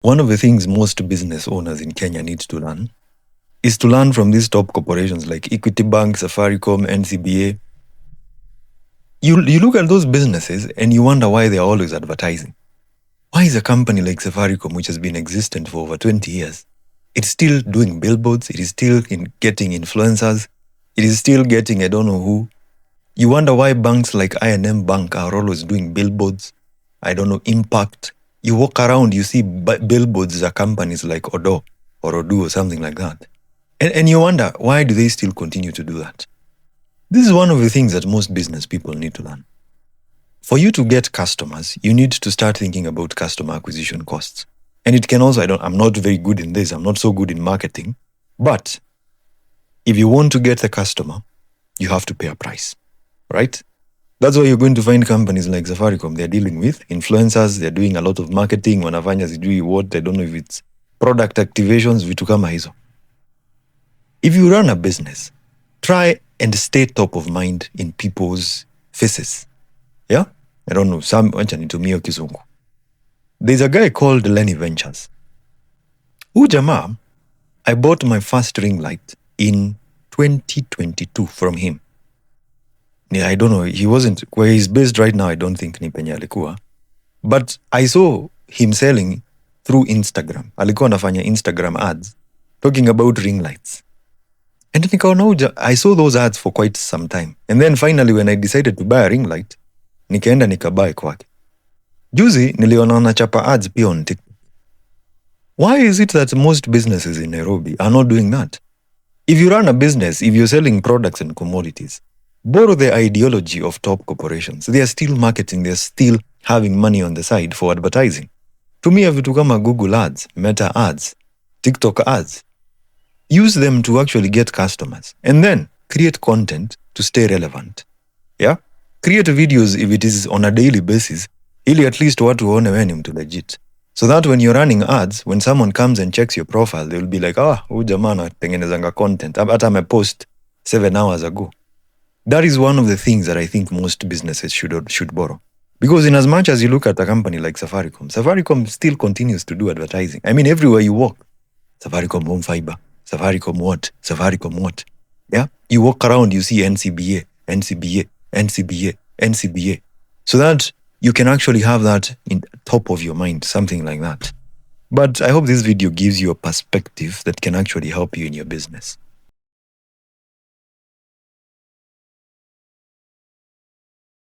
One of the things most business owners in Kenya need to learn is to learn from these top corporations like Equity Bank, Safaricom, NCBA. You look at those businesses and you wonder why they are always advertising. Why is a company like Safaricom, which has been existent for over 20 years, it's still doing billboards, it is still getting influencers, it is still getting I don't know who. You wonder why banks like I&M Bank are always doing billboards, I don't know, Impact. You walk around, you see billboards are companies like Odoo or Odoo or something like that. And you wonder, why do they still continue to do that? This is one of the things that most business people need to learn. For you to get customers, you need to start thinking about customer acquisition costs. And it can also, I'm not very good in this, I'm not so good in marketing, but if you want to get a customer, you have to pay a price, right? That's why you're going to find companies like Safaricom. They're dealing with influencers. They're doing a lot of marketing. Wanafanya sijui what, I don't know if it's product activations, vitu kama hizo. If you run a business, try and stay top of mind in people's faces. Yeah? I don't know, wacha nitumie kizungu. There's a guy called Lenny Ventures. Huyu jamaa, I bought my first ring light in 2022 from him. I don't know, he wasn't, where he's based right now, I don't think ni penye alikuwa. But I saw him selling through Instagram. Alikuwa anafanya Instagram ads talking about ring lights. And nikaona I saw those ads for quite some time. And then finally when I decided to buy a ring light, nikaenda nikabuy kwake. Juzi niliona anachapa ads pia on TikTok. Why is it that most businesses in Nairobi are not doing that? If you run a business, if you're selling products and commodities, borrow the ideology of top corporations. They are still marketing, they are still having money on the side for advertising. Tumia vitu kama Google ads, Meta ads, TikTok ads. Use them to actually get customers. And then create content to stay relevant. Yeah? Create videos if it is on a daily basis, ili at least watu waone wewe ni mtu legit. So that when you're running ads, when someone comes and checks your profile, they will be like, huyu jamaa anatengenezanga content. Hata amepost 7 hours ago. That is one of the things that I think most businesses should borrow. Because in as much as you look at a company like Safaricom still continues to do advertising. I mean, everywhere you walk, Safaricom Home Fiber, Safaricom what? Yeah? You walk around, you see NCBA. So that you can actually have that in top of your mind, something like that. But I hope this video gives you a perspective that can actually help you in your business.